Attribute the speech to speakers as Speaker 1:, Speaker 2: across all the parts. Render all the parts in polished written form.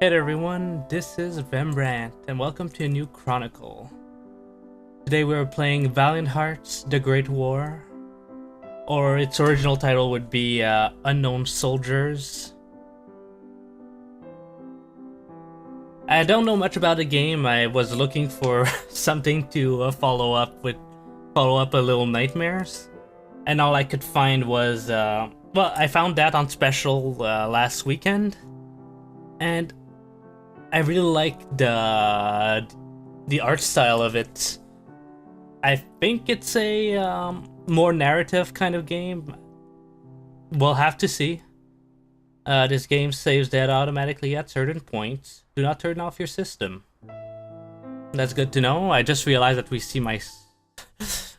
Speaker 1: Hey there everyone, this is Rembrandt, and welcome to a new Chronicle. Today we're playing Valiant Hearts, The Great War, or its original title would be Unknown Soldiers. I don't know much about the game. I was looking for something to follow up a Little Nightmares, and all I could find was, well, I found that on special last weekend, and I really like the art style of it. I think it's a more narrative kind of game. We'll have to see. This game saves data automatically at certain points. Do not turn off your system. That's good to know. I just realized that we see my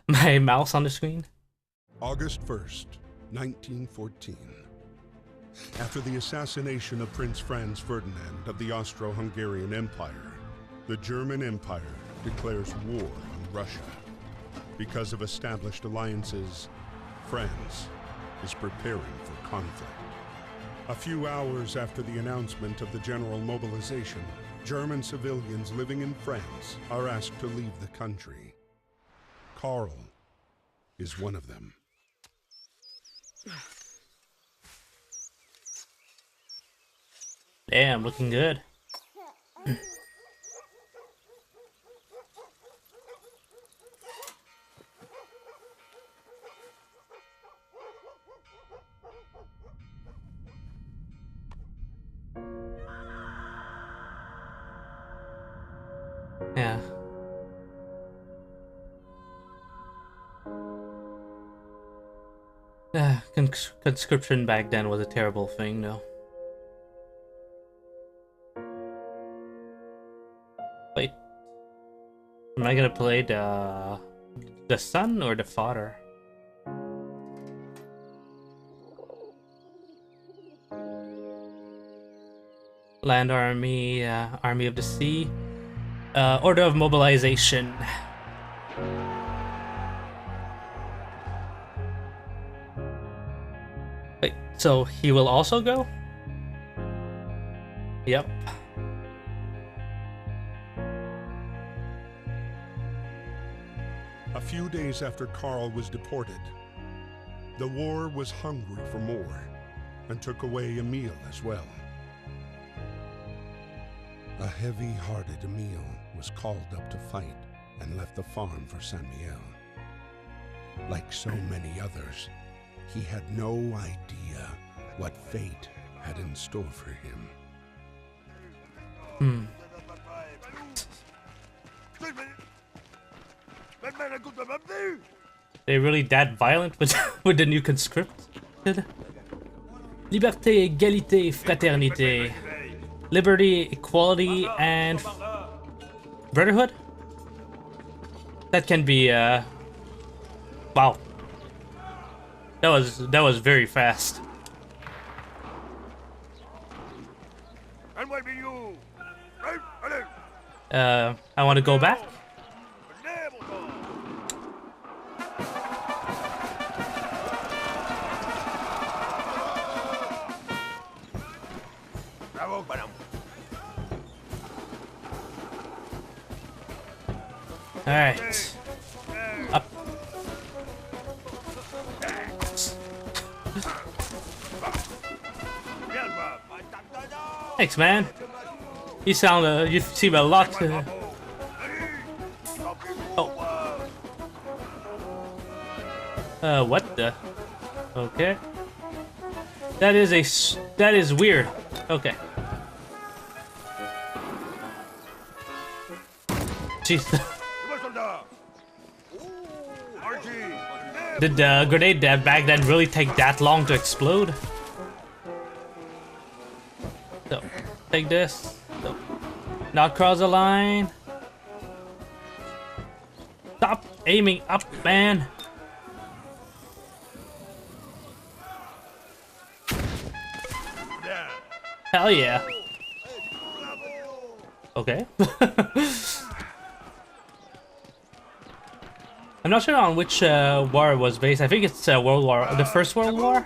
Speaker 1: my mouse on the screen.
Speaker 2: August 1st, 1914. After the assassination of Prince Franz Ferdinand of the Austro-Hungarian Empire, the German Empire declares war on Russia. Because of established alliances, France is preparing for conflict. A few hours after the announcement of the general mobilization, German civilians living in France are asked to leave the country. Karl is one of them.
Speaker 1: Damn, looking good. Yeah. Conscription back then was a terrible thing, though. Wait, am I gonna play the son or the father? Land Army, Army of the Sea, Order of Mobilization. Wait, so he will also go? Yep.
Speaker 2: A few days after Karl was deported, the war was hungry for more and took away Emil as well. A heavy-hearted Emil was called up to fight and left the farm for Samuel. Like so many others, he had no idea what fate had in store for him.
Speaker 1: They really that violent with with the new conscripted? Liberté, égalité, fraternité. Liberty, equality, and brotherhood? That can be wow. That was very fast. I want to go back. Alright. Up. Thanks, man. You sound, you seem a lot, oh. What the? Okay. That is weird. Okay. Jeez. Did the grenade back then really take that long to explode? So, take this. So, not cross the line. Stop aiming up, man. Hell yeah. Okay. I'm not sure on which war it was based. I think it's the First World War.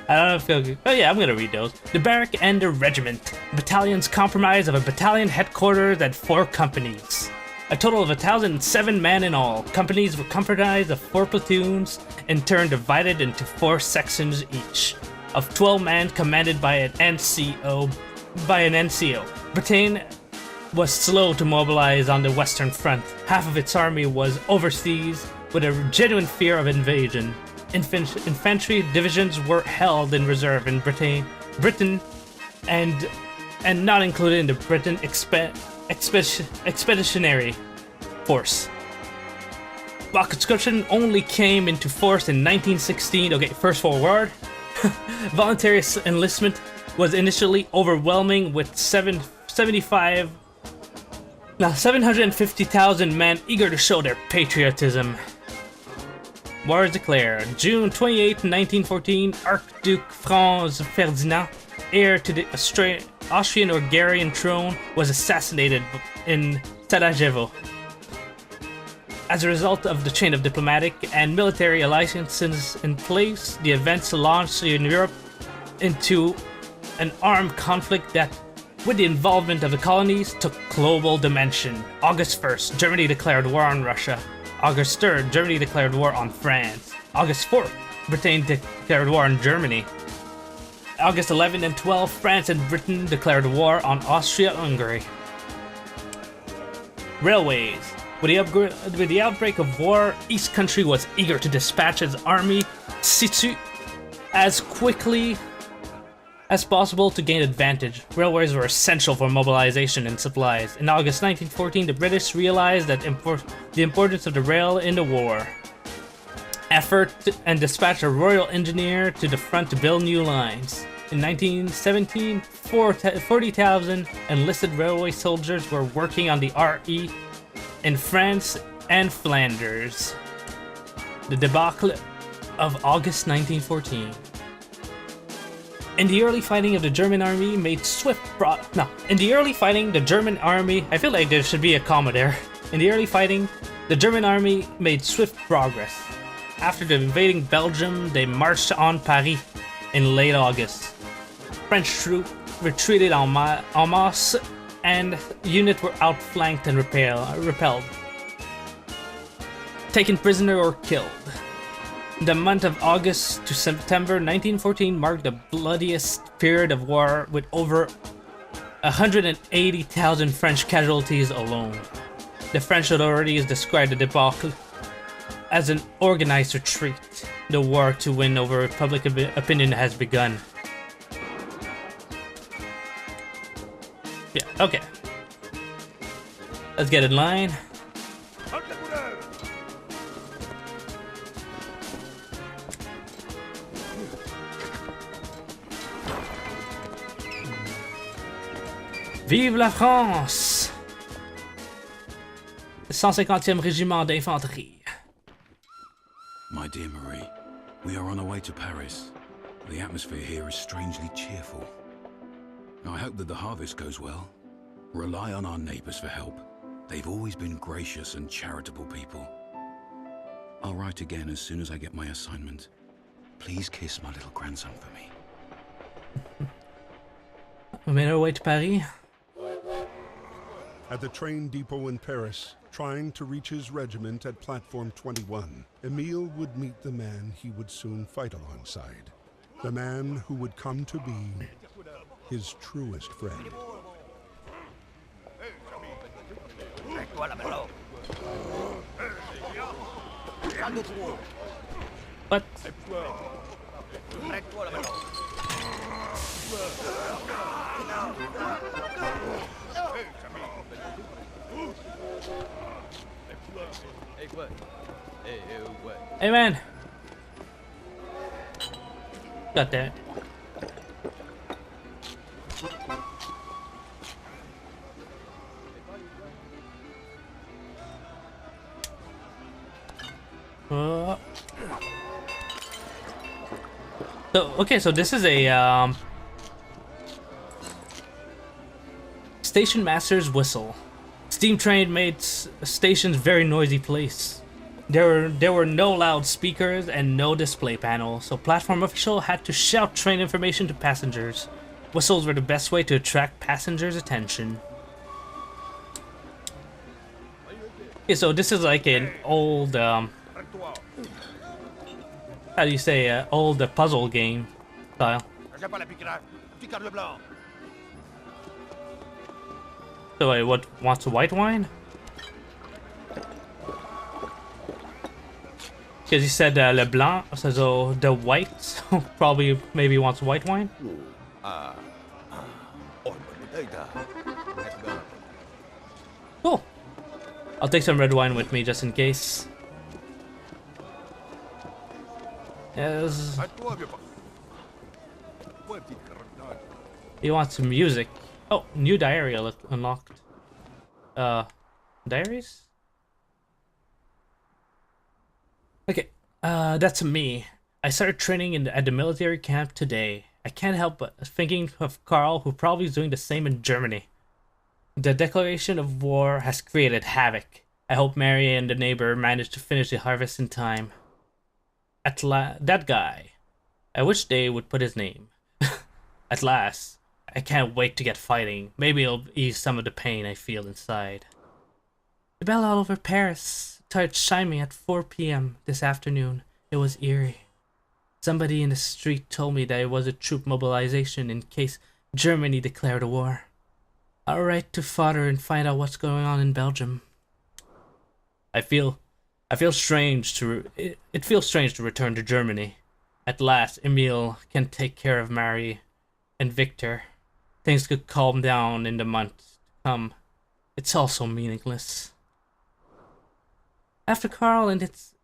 Speaker 1: I don't know if you'll... Oh yeah, I'm gonna read those. The barrack and the regiment. Battalions comprise of a battalion headquarters and 4 companies. A total of 1,007 men in all. Companies were comprised of 4 platoons, in turn divided into 4 sections each, of 12 men commanded by an NCO. Britain was slow to mobilize on the Western Front. Half of its army was overseas, with a genuine fear of invasion. Infantry divisions were held in reserve in Britain, and not included in the Britain Expeditionary Force. While conscription only came into force in 1916, okay, First World War, voluntary enlistment was initially overwhelming with 750,000 men eager to show their patriotism. War is declared. June 28, 1914, Archduke Franz Ferdinand, heir to the Austrian-Hungarian throne, was assassinated in Sarajevo. As a result of the chain of diplomatic and military alliances in place, the events launched in Europe into an armed conflict that, with the involvement of the colonies, took global dimension. August 1st, Germany declared war on Russia. August 3rd, Germany declared war on France. August 4th, Britain declared war on Germany. August 11 and 12, France and Britain declared war on Austria-Hungary. Railways. With the outbreak of war, East Country was eager to dispatch its army situ as quickly as possible to gain advantage. Railways were essential for mobilization and supplies. In August 1914, the British realized that the importance of the rail in the war. Effort and dispatched a royal engineer to the front to build new lines. In 1917, 40,000 enlisted railway soldiers were working on the RE in France and Flanders. The debacle of August 1914. In the early fighting of the German army made swift In the early fighting, the German army... I feel like there should be a comma there. In the early fighting, the German army made swift progress. After invading Belgium, they marched on Paris in late August. French troops retreated en masse, and units were outflanked and repelled. Taken prisoner or killed. The month of August to September 1914 marked the bloodiest period of war, with over 180,000 French casualties alone. The French authorities described the debacle as an organized retreat. The war to win over public opinion has begun. Yeah, okay. Let's get in line. Vive la France! 150e Régiment d'Infanterie.
Speaker 3: My dear Marie, we are on our way to Paris. The atmosphere here is strangely cheerful. I hope that the harvest goes well. Rely on our neighbors for help. They've always been gracious and charitable people. I'll write again as soon as I get my assignment. Please kiss my little grandson for me.
Speaker 1: We made our way to Paris.
Speaker 2: At the train depot in Paris, trying to reach his regiment at platform 21, Emile would meet the man he would soon fight alongside. The man who would come to be his truest friend.
Speaker 1: What? Hey man! Got that. So this is a station master's whistle. Steam train made station's very noisy place. There were no loudspeakers and no display panel, so platform official had to shout train information to passengers. Whistles were the best way to attract passengers' attention. Okay, so this is like an old, how do you say, old puzzle game style. So wait, what, wants a white wine? Because he said Le Blanc, so the white probably maybe wants white wine. Cool. I'll take some red wine with me just in case. Yes. He wants some music. Oh, new diary unlocked. Diaries? Okay, that's me. I started training at the military camp today. I can't help but thinking of Carl, who probably is doing the same in Germany. The declaration of war has created havoc. I hope Mary and the neighbor manage to finish the harvest in time. That guy. I wish they would put his name. At last. I can't wait to get fighting. Maybe it'll ease some of the pain I feel inside. The bell all over Paris started chiming at 4 p.m. this afternoon. It was eerie. Somebody in the street told me that it was a troop mobilization in case Germany declared a war. I'll write to father and find out what's going on in Belgium. I feel strange to it feels strange to return to Germany. At last, Emile can take care of Marie and Victor. Things could calm down in the months to come. It's also meaningless. After Carl, it's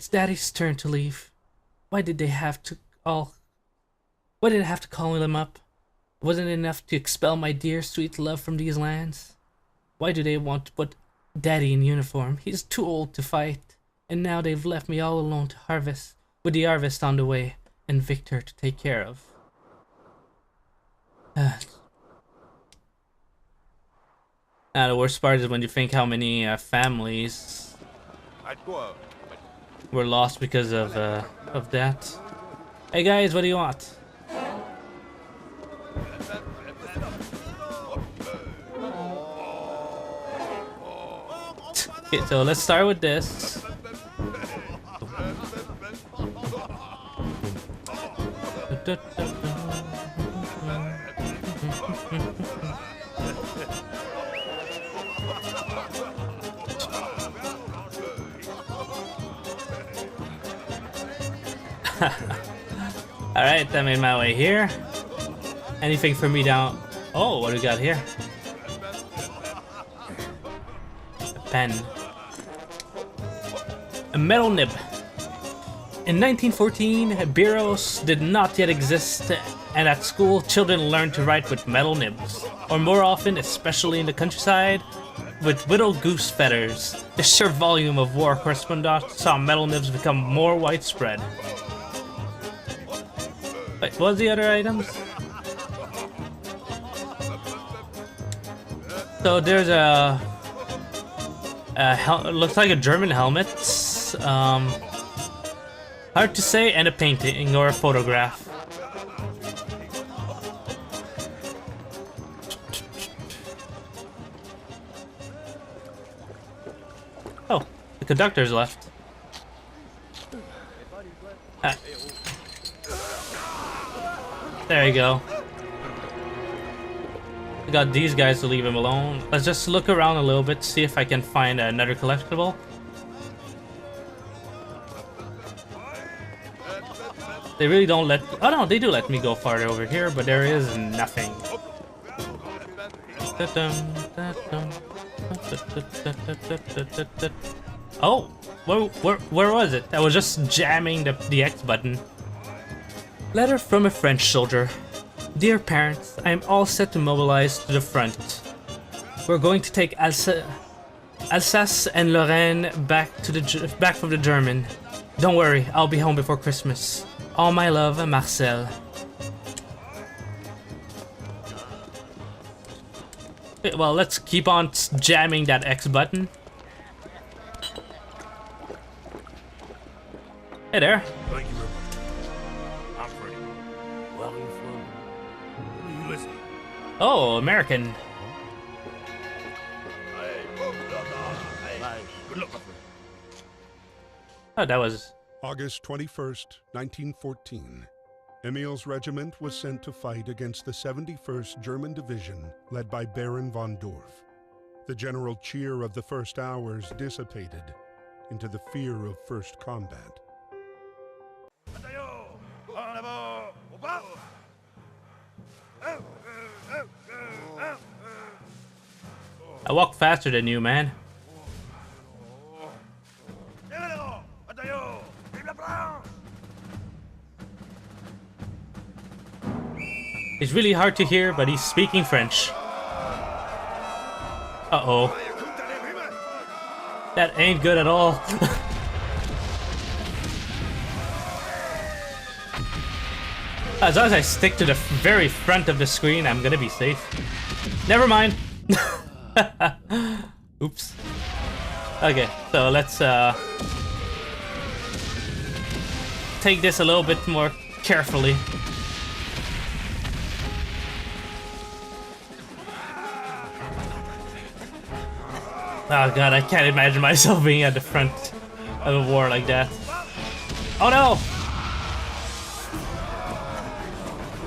Speaker 1: Daddy's turn to leave. Why did they have to call him up? Wasn't it enough to expel my dear sweet love from these lands? Why do they want to put Daddy in uniform? He's too old to fight, and now they've left me all alone to harvest, with the harvest on the way, and Victor to take care of. The worst part is when you think how many families were lost because of that. Hey guys, what do you want? Okay, so let's start with this. Alright, I made my way here. Anything for me down? Oh, what do we got here? A pen. A metal nib. In 1914, bureaus did not yet exist, and at school, children learned to write with metal nibs. Or more often, especially in the countryside, with whittled goose feathers. The sheer volume of war correspondence saw metal nibs become more widespread. Wait, what was the other items? So there's a looks like a German helmet. Hard to say, and a painting or a photograph. Oh, the conductor's left. There you go. I got these guys to leave him alone. Let's just look around a little bit, see if I can find another collectible. They really don't let... Oh no, they do let me go farther over here, but there is nothing. Oh, where was it? I was just jamming the X button. Letter from a French soldier. Dear parents, I am all set to mobilize to the front. We're going to take Alsace and Lorraine back from the German. Don't worry, I'll be home before Christmas. All my love, Marcel. Okay, well, let's keep on jamming that X button. Hey there.
Speaker 4: Thank you very much. I'm Freddy. Where are you from? Who are you listening?
Speaker 1: Oh, American.
Speaker 4: Hey, good luck, my friend.
Speaker 1: Oh, that was...
Speaker 2: August 21st, 1914. Emil's regiment was sent to fight against the 71st German Division led by Baron von Dorf. The general cheer of the first hours dissipated into the fear of first combat.
Speaker 1: I walk faster than you, man. He's really hard to hear, but he's speaking French. Uh-oh. That ain't good at all. As long as I stick to the very front of the screen, I'm gonna be safe. Never mind. Oops. Okay, so let's take this a little bit more carefully. Oh god, I can't imagine myself being at the front of a war like that. Oh no!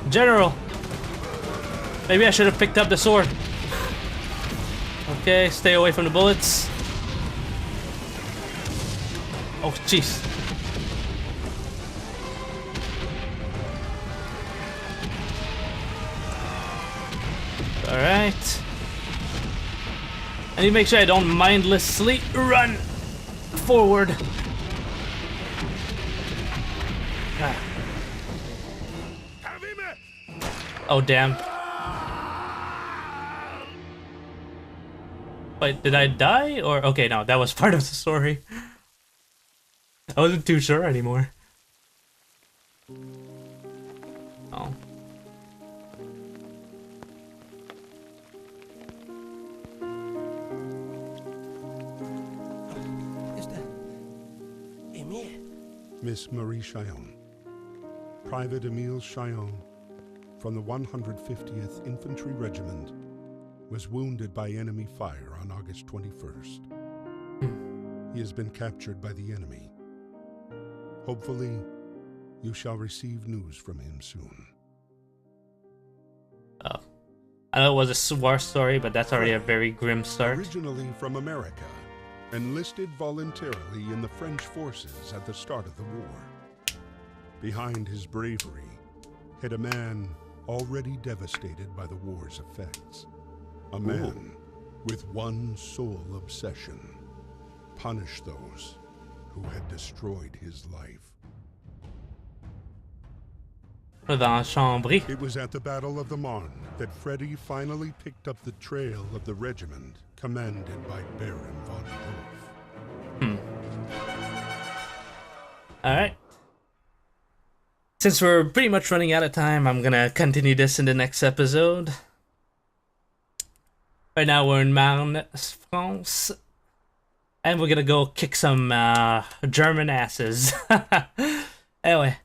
Speaker 1: General! Maybe I should have picked up the sword. Okay, stay away from the bullets. Oh, jeez. Alright. I need to make sure I don't mindlessly run forward. Ah. Oh, damn. Wait, did I die? Or, okay, no, that was part of the story. I wasn't too sure anymore. Oh.
Speaker 2: Miss Marie Chillon, Private Emile Chillon, from the 150th Infantry Regiment, was wounded by enemy fire on August 21st. He has been captured by the enemy. Hopefully, you shall receive news from him soon.
Speaker 1: Oh. I know it was a war story, but that's already a very grim start.
Speaker 2: Originally from America, enlisted voluntarily in the French forces at the start of the war. Behind his bravery hid a man already devastated by the war's effects. A man with one sole obsession: punish those who had destroyed his life.
Speaker 1: Dans Chambry.
Speaker 2: It was at the Battle of the Marne that Freddy finally picked up the trail of the regiment commanded by Baron von Dorf.
Speaker 1: Alright. Since we're pretty much running out of time, I'm gonna continue this in the next episode. Right now we're in Marne, France. And we're gonna go kick some German asses. Anyway,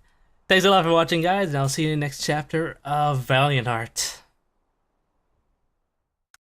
Speaker 1: thanks a lot for watching, guys, and I'll see you in the next chapter of Valiant Heart.